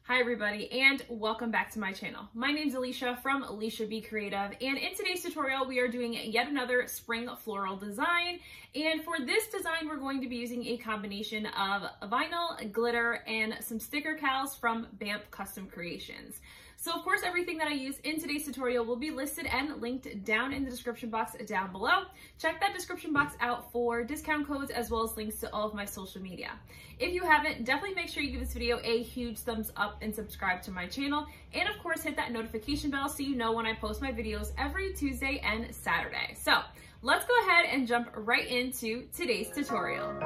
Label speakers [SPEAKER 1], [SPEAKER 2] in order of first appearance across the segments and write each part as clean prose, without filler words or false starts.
[SPEAKER 1] Hi everybody, and welcome back to my channel. My name is Lysha from Lysha Be Creative, and in today's tutorial we are doing yet another spring floral design. And for this design we're going to be using a combination of vinyl, glitter, and some sticker cals from BAMP Custom Creations. So of course everything that I use in today's tutorial will be listed and linked down in the description box down below. Check that description box out for discount codes as well as links to all of my social media. If you haven't, definitely make sure you give this video a huge thumbs up and subscribe to my channel. And of course hit that notification bell so you know when I post my videos every Tuesday and Saturday. So let's go ahead and jump right into today's tutorial.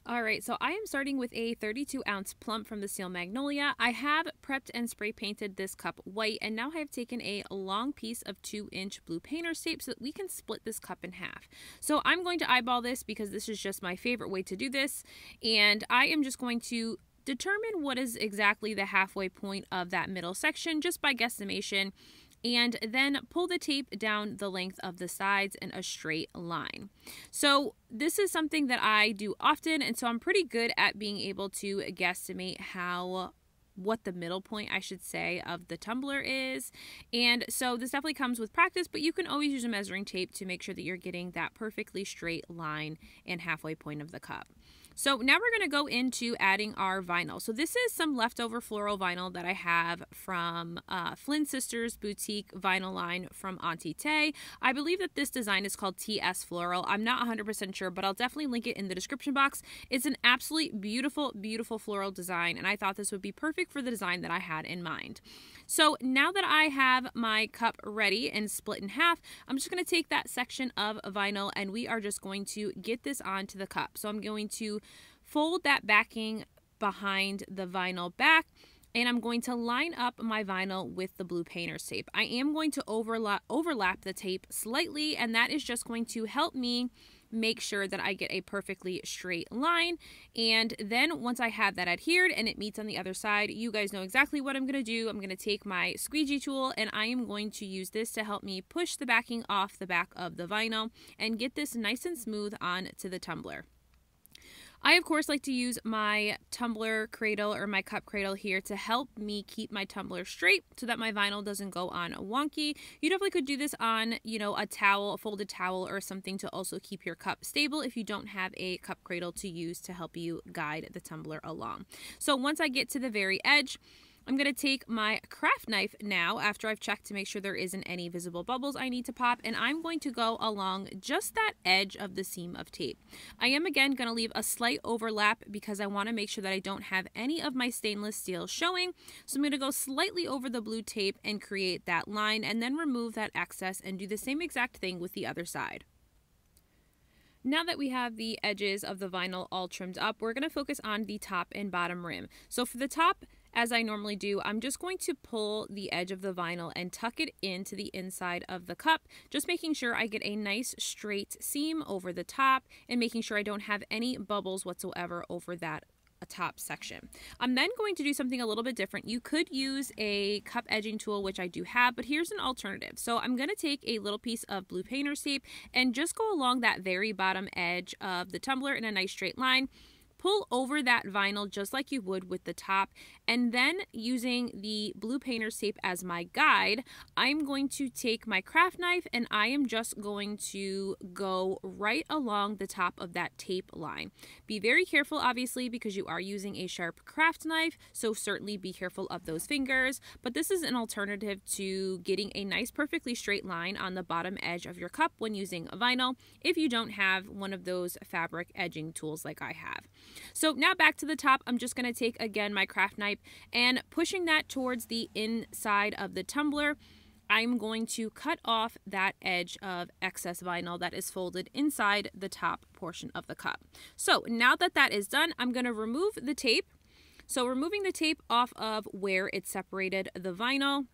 [SPEAKER 1] Alright, so I am starting with a 32-ounce plump from the Steel Magnolia. I have prepped and spray painted this cup white, and now I have taken a long piece of 2-inch blue painter's tape so that we can split this cup in half. So I'm going to eyeball this because this is just my favorite way to do this, and I am just going to determine what is exactly the halfway point of that middle section just by guesstimation, and then pull the tape down the length of the sides in a straight line. So this is something that I do often, and so I'm pretty good at being able to guesstimate what the middle point, I should say, of the tumbler is. And so this definitely comes with practice, but you can always use a measuring tape to make sure that you're getting that perfectly straight line and halfway point of the cup. So now we're going to go into adding our vinyl. So this is some leftover floral vinyl that I have from Flynn Sisters Boutique vinyl line from Untitled. I believe that this design is called TS Floral. I'm not 100% sure, but I'll definitely link it in the description box. It's an absolutely beautiful, beautiful floral design, and I thought this would be perfect for the design that I had in mind. So now that I have my cup ready and split in half, I'm just going to take that section of vinyl and we are just going to get this onto the cup. So I'm going to fold that backing behind the vinyl back, and I'm going to line up my vinyl with the blue painter's tape. I am going to overlap the tape slightly, and that is just going to help me make sure that I get a perfectly straight line. And then once I have that adhered and it meets on the other side, you guys know exactly what I'm going to do. I'm going to take my squeegee tool and I am going to use this to help me push the backing off the back of the vinyl and get this nice and smooth onto the tumbler. I, of course, like to use my tumbler cradle or my cup cradle here to help me keep my tumbler straight so that my vinyl doesn't go on wonky. You definitely could do this on, a towel, a folded towel or something to also keep your cup stable if you don't have a cup cradle to use to help you guide the tumbler along. So once I get to the very edge, I'm going to take my craft knife now, after I've checked to make sure there isn't any visible bubbles I need to pop, and I'm going to go along just that edge of the seam of tape. I am again going to leave a slight overlap because I want to make sure that I don't have any of my stainless steel showing. So I'm going to go slightly over the blue tape and create that line, and then remove that excess and do the same exact thing with the other side. Now that we have the edges of the vinyl all trimmed up, we're going to focus on the top and bottom rim. So for the top, as I normally do, I'm just going to pull the edge of the vinyl and tuck it into the inside of the cup, just making sure I get a nice straight seam over the top and making sure I don't have any bubbles whatsoever over that top section. I'm then going to do something a little bit different. You could use a cup edging tool, which I do have, but here's an alternative. So I'm going to take a little piece of blue painter's tape and just go along that very bottom edge of the tumbler in a nice straight line. Pull over that vinyl just like you would with the top, and then using the blue painter's tape as my guide, I'm going to take my craft knife and I am just going to go right along the top of that tape line. Be very careful, obviously, because you are using a sharp craft knife, so certainly be careful of those fingers, but this is an alternative to getting a nice perfectly straight line on the bottom edge of your cup when using a vinyl if you don't have one of those fabric edging tools like I have. So now back to the top, I'm just going to take again my craft knife and pushing that towards the inside of the tumbler, I'm going to cut off that edge of excess vinyl that is folded inside the top portion of the cup. So now that that is done, I'm going to remove the tape. So removing the tape off of where it separated the vinyl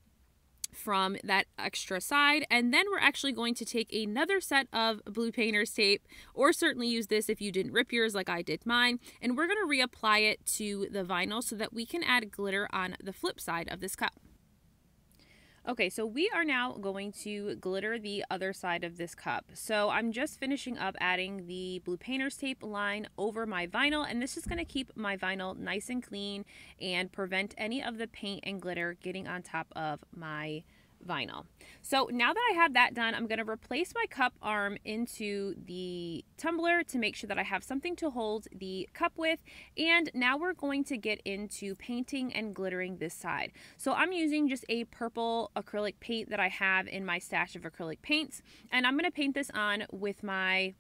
[SPEAKER 1] from that extra side, and then we're actually going to take another set of blue painter's tape, or certainly use this if you didn't rip yours like I did mine, and we're going to reapply it to the vinyl so that we can add glitter on the flip side of this cup. Okay, so we are now going to glitter the other side of this cup. So I'm just finishing up adding the blue painter's tape line over my vinyl, and this is going to keep my vinyl nice and clean and prevent any of the paint and glitter getting on top of my vinyl. So now that I have that done, I'm going to replace my cup arm into the tumbler to make sure that I have something to hold the cup with. And now we're going to get into painting and glittering this side. So I'm using just a purple acrylic paint that I have in my stash of acrylic paints, and I'm going to paint this on with my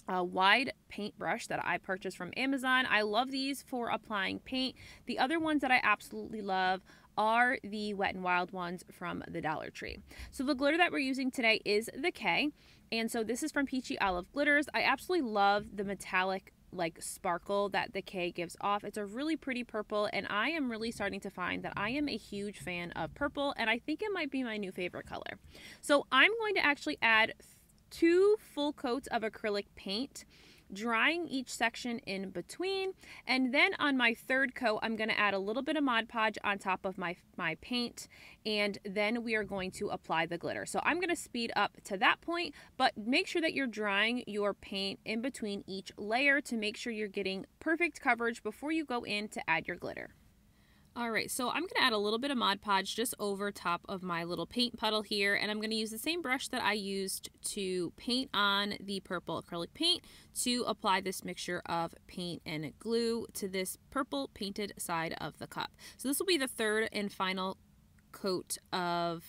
[SPEAKER 1] wide paintbrush that I purchased from Amazon. I love these for applying paint. The other ones that I absolutely love are the Wet n Wild ones from the Dollar Tree. So the glitter that we're using today is the K, and so this is from Peachy Olive Glitters. I absolutely love the metallic like sparkle that the K gives off. It's a really pretty purple, and I am really starting to find that I am a huge fan of purple, and I think it might be my new favorite color. So I'm going to actually add 2 full coats of acrylic paint, drying each section in between, and then on my 3rd coat I'm going to add a little bit of Mod Podge on top of my paint, and then we are going to apply the glitter. So I'm going to speed up to that point, but make sure that you're drying your paint in between each layer to make sure you're getting perfect coverage before you go in to add your glitter. Alright, so I'm going to add a little bit of Mod Podge just over top of my little paint puddle here, and I'm going to use the same brush that I used to paint on the purple acrylic paint to apply this mixture of paint and glue to this purple painted side of the cup. So this will be the 3rd and final coat of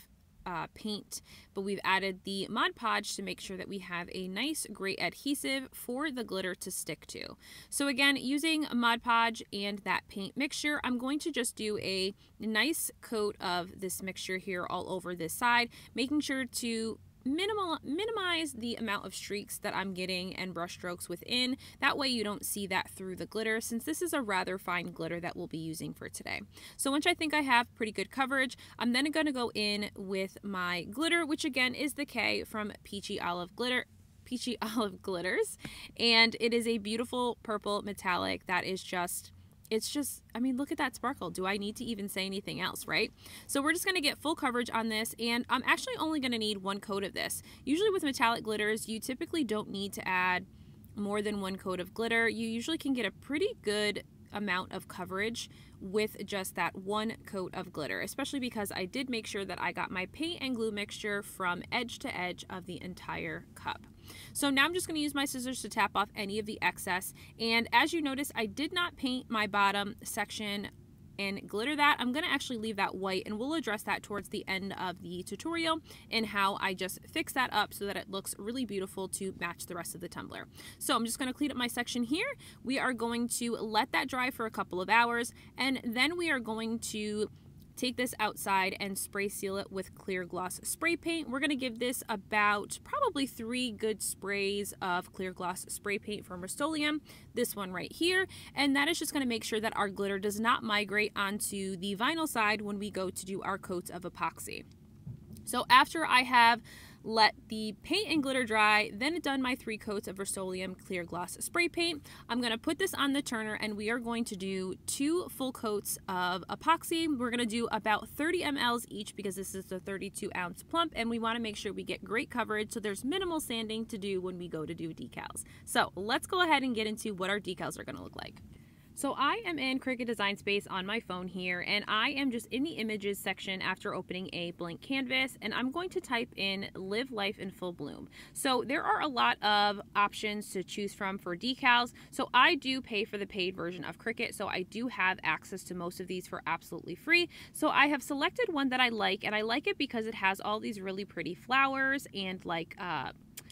[SPEAKER 1] paint, but we've added the Mod Podge to make sure that we have a nice great adhesive for the glitter to stick to. So again, using Mod Podge and that paint mixture, I'm going to just do a nice coat of this mixture here all over this side, making sure to minimize the amount of streaks that I'm getting and brush strokes within. That way you don't see that through the glitter, since this is a rather fine glitter that we'll be using for today. So once I think I have pretty good coverage, I'm then going to go in with my glitter, which again is the K from Peachy Olive Glitters, and it is a beautiful purple metallic that is just, it's just, I mean, look at that sparkle. Do I need to even say anything else, right? So we're just going to get full coverage on this, and I'm actually only going to need 1 coat of this. Usually with metallic glitters, you typically don't need to add more than 1 coat of glitter. You usually can get a pretty good amount of coverage with just that 1 coat of glitter, especially because I did make sure that I got my paint and glue mixture from edge to edge of the entire cup. So now I'm just going to use my scissors to tap off any of the excess, and as you notice, I did not paint my bottom section and glitter that. I'm going to actually leave that white, and we'll address that towards the end of the tutorial and how I just fix that up so that it looks really beautiful to match the rest of the tumbler. So I'm just going to clean up my section here. We are going to let that dry for a couple of hours, and then we are going to take this outside and spray seal it with clear gloss spray paint. We're going to give this about probably 3 good sprays of clear gloss spray paint from Rust-Oleum, this one right here, and that is just going to make sure that our glitter does not migrate onto the vinyl side when we go to do our coats of epoxy. So after I have let the paint and glitter dry, then done my 3 coats of Rust-Oleum clear gloss spray paint, I'm going to put this on the turner, and we are going to do 2 full coats of epoxy. We're going to do about 30 mLs each because this is a 32-ounce plump, and we want to make sure we get great coverage so there's minimal sanding to do when we go to do decals. So let's go ahead and get into what our decals are going to look like. So I am in Cricut Design Space on my phone here, and I am just in the images section after opening a blank canvas, and I'm going to type in Live Life in Full Bloom. So there are a lot of options to choose from for decals. So I do pay for the paid version of Cricut, so I do have access to most of these for absolutely free. So I have selected one that I like, and I like it because it has all these really pretty flowers and like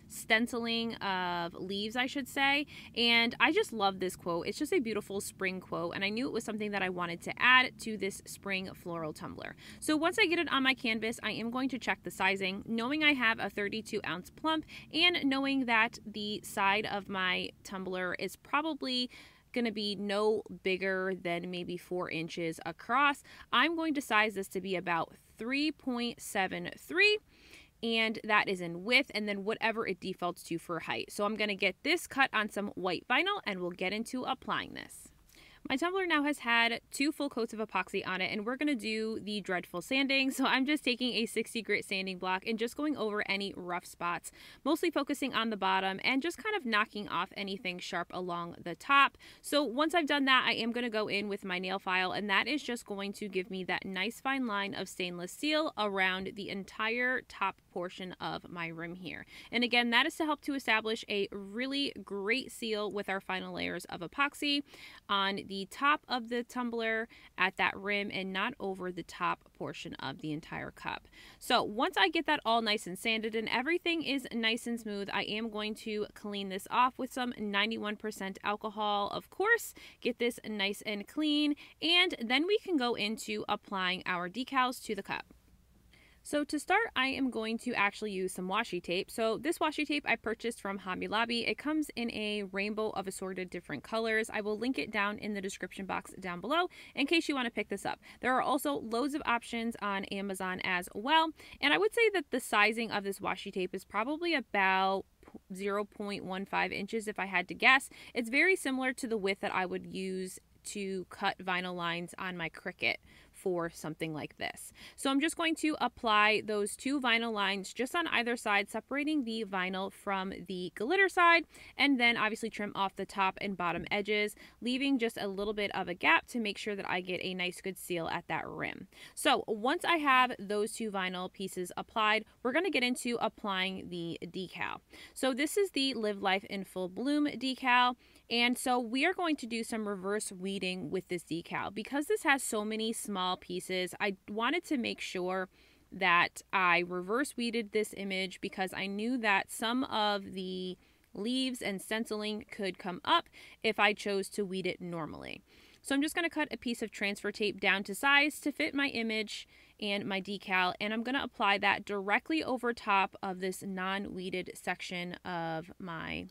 [SPEAKER 1] stenciling of leaves, I should say, and I just love this quote. It's just a beautiful spring quote, and I knew it was something that I wanted to add to this Spring Floral Tumbler. So once I get it on my canvas, I am going to check the sizing, knowing I have a 32-ounce plump and knowing that the side of my tumbler is probably going to be no bigger than maybe 4 inches across. I'm going to size this to be about 3.73, and that is in width, and then whatever it defaults to for height. So I'm going to get this cut on some white vinyl, and we'll get into applying this. My tumbler now has had 2 full coats of epoxy on it, and we're going to do the dreadful sanding. So I'm just taking a 60 grit sanding block and just going over any rough spots, mostly focusing on the bottom and just kind of knocking off anything sharp along the top. So once I've done that, I am going to go in with my nail file, and that is just going to give me that nice fine line of stainless steel around the entire top portion of my rim here. And again, that is to help to establish a really great seal with our final layers of epoxy on the top of the tumbler at that rim and not over the top portion of the entire cup. So once I get that all nice and sanded and everything is nice and smooth, I am going to clean this off with some 91% alcohol, of course, get this nice and clean, and then we can go into applying our decals to the cup. So to start, I am going to actually use some washi tape. So this washi tape I purchased from Hobby Lobby. It comes in a rainbow of assorted different colors. I will link it down in the description box down below in case you want to pick this up. There are also loads of options on Amazon as well. And I would say that the sizing of this washi tape is probably about 0.15 inches if I had to guess. It's very similar to the width that I would use to cut vinyl lines on my Cricut for something like this. So I'm just going to apply those 2 vinyl lines just on either side, separating the vinyl from the glitter side, and then obviously trim off the top and bottom edges, leaving just a little bit of a gap to make sure that I get a nice good seal at that rim. So once I have those 2 vinyl pieces applied, we're going to get into applying the decal. So this is the Live Life in Full Bloom decal. And so we are going to do some reverse weeding with this decal. Because this has so many small pieces, I wanted to make sure that I reverse weeded this image because I knew that some of the leaves and stenciling could come up if I chose to weed it normally. So I'm just going to cut a piece of transfer tape down to size to fit my image and my decal, and I'm going to apply that directly over top of this non-weeded section of my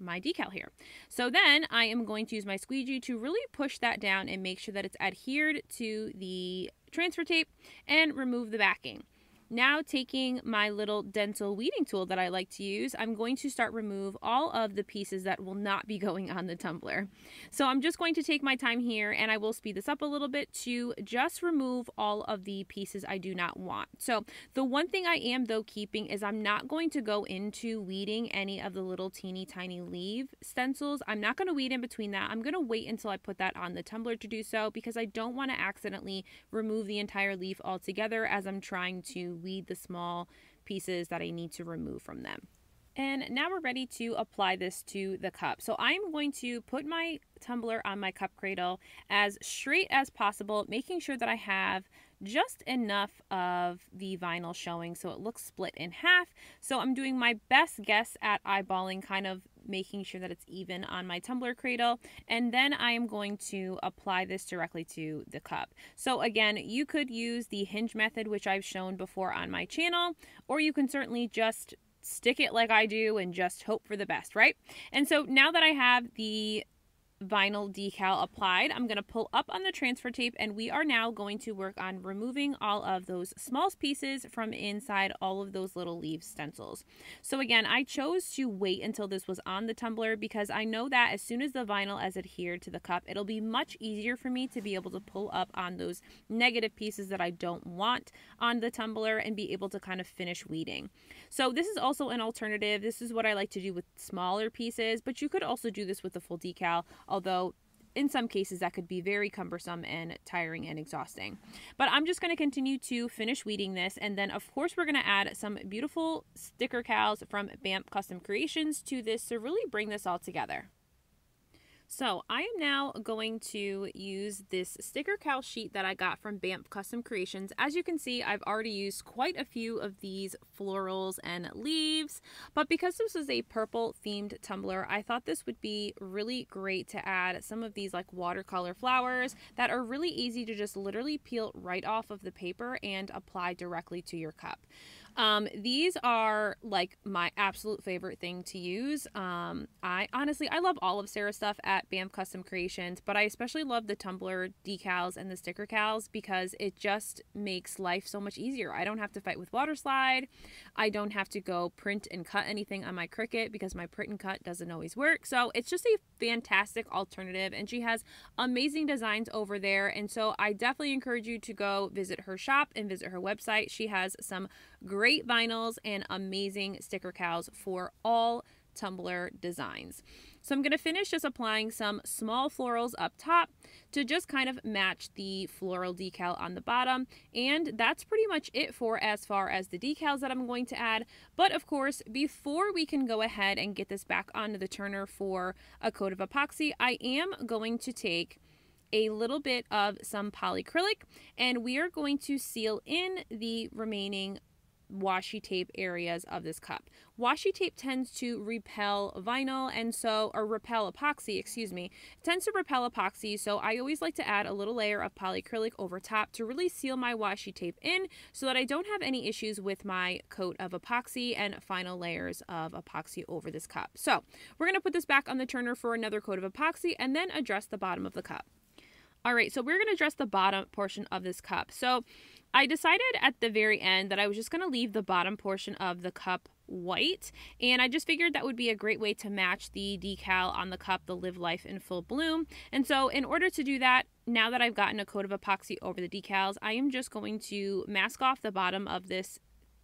[SPEAKER 1] decal here. So then I am going to use my squeegee to really push that down and make sure that it's adhered to the transfer tape and remove the backing. Now taking my little dental weeding tool that I like to use, I'm going to start remove all of the pieces that will not be going on the tumbler. So I'm just going to take my time here, and I will speed this up a little bit to just remove all of the pieces I do not want. So the one thing I am though keeping is I'm not going to go into weeding any of the little teeny tiny leaf stencils. I'm not going to weed in between that. I'm going to wait until I put that on the tumbler to do so because I don't want to accidentally remove the entire leaf altogether as I'm trying to weed the small pieces that I need to remove from them. And now we're ready to apply this to the cup. So I'm going to put my tumbler on my cup cradle as straight as possible, making sure that I have just enough of the vinyl showing so it looks split in half. So I'm doing my best guess at eyeballing, kind of making sure that it's even on my tumbler cradle, and then I am going to apply this directly to the cup. So again, you could use the hinge method, which I've shown before on my channel, or you can certainly just stick it like I do and just hope for the best, right? And so now that I have the vinyl decal applied, I'm going to pull up on the transfer tape, and we are now going to work on removing all of those small pieces from inside all of those little leaf stencils. So again, I chose to wait until this was on the tumbler because I know that as soon as the vinyl has adhered to the cup, it'll be much easier for me to be able to pull up on those negative pieces that I don't want on the tumbler and be able to kind of finish weeding. So this is also an alternative. This is what I like to do with smaller pieces, but you could also do this with the full decal, although in some cases that could be very cumbersome and tiring and exhausting. But I'm just going to continue to finish weeding this, and then of course we're going to add some beautiful sticker cals from BAMP Custom Creations to this to really bring this all together. So I am now going to use this sticker cal sheet that I got from BAMP Custom Creations. As you can see, I've already used quite a few of these florals and leaves, but because this is a purple themed tumbler, I thought this would be really great to add some of these like watercolor flowers that are really easy to just literally peel right off of the paper and apply directly to your cup. These are like my absolute favorite thing to use. I love all of Sarah's stuff at BAM Custom Creations, but I especially love the tumbler decals and the sticker cals because it just makes life so much easier. I don't have to fight with water slide. I don't have to go print and cut anything on my Cricut because my print and cut doesn't always work. So it's just a fantastic alternative, and she has amazing designs over there. And so I definitely encourage you to go visit her shop and visit her website. She has some great vinyls and amazing sticker cals for all tumbler designs. So I'm going to finish just applying some small florals up top to just kind of match the floral decal on the bottom. And that's pretty much it for as far as the decals that I'm going to add. But of course, before we can go ahead and get this back onto the turner for a coat of epoxy, I am going to take a little bit of some polyacrylic and we are going to seal in the remaining washi tape areas of this cup. Washi tape tends to repel vinyl or repel epoxy, excuse me. It tends to repel epoxy, so I always like to add a little layer of polyacrylic over top to really seal my washi tape in so that I don't have any issues with my coat of epoxy and final layers of epoxy over this cup. So we're going to put this back on the turner for another coat of epoxy and then address the bottom of the cup. All right, so we're going to address the bottom portion of this cup. So I decided at the very end that I was just going to leave the bottom portion of the cup white, and I just figured that would be a great way to match the decal on the cup, the Live Life in Full Bloom. And so in order to do that, now that I've gotten a coat of epoxy over the decals, I am just going to mask off the bottom of this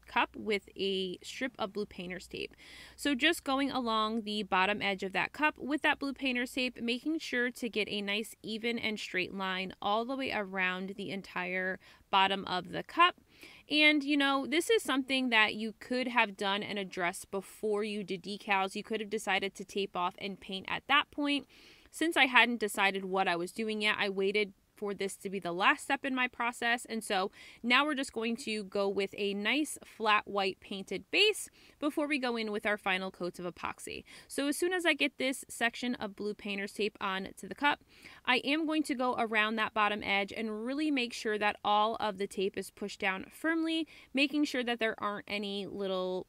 [SPEAKER 1] cup with a strip of blue painter's tape. So just going along the bottom edge of that cup with that blue painter's tape, making sure to get a nice even and straight line all the way around the entire bottom of the cup. And you know, this is something that you could have done and addressed before you did decals. You could have decided to tape off and paint at that point. Since I hadn't decided what I was doing yet, I waited for this to be the last step in my process. And so now we're just going to go with a nice flat white painted base before we go in with our final coats of epoxy. So as soon as I get this section of blue painter's tape on to the cup, I am going to go around that bottom edge and really make sure that all of the tape is pushed down firmly, making sure that there aren't any little,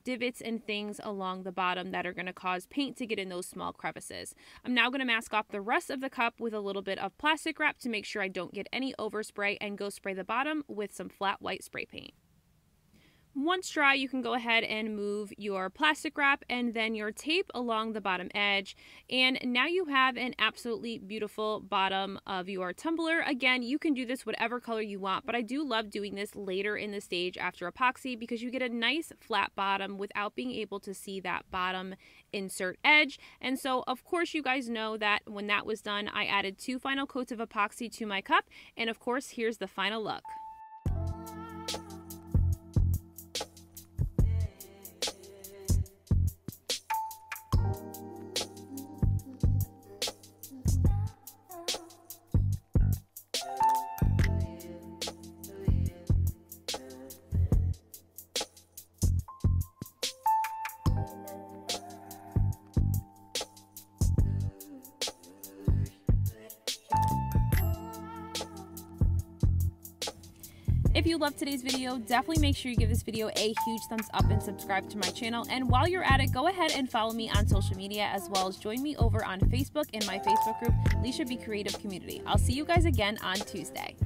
[SPEAKER 1] divots and things along the bottom that are going to cause paint to get in those small crevices. I'm now going to mask off the rest of the cup with a little bit of plastic wrap to make sure I don't get any overspray, and go spray the bottom with some flat white spray paint. Once dry, you can go ahead and move your plastic wrap and then your tape along the bottom edge. And now you have an absolutely beautiful bottom of your tumbler. Again, you can do this whatever color you want, but I do love doing this later in the stage after epoxy because you get a nice flat bottom without being able to see that bottom insert edge. And so, of course, you guys know that when that was done, I added 2 final coats of epoxy to my cup. And of course, here's the final look. If you loved today's video, definitely make sure you give this video a huge thumbs up and subscribe to my channel. And while you're at it, go ahead and follow me on social media, as well as join me over on Facebook in my Facebook group, Lysha Be Creative Community. I'll see you guys again on Tuesday.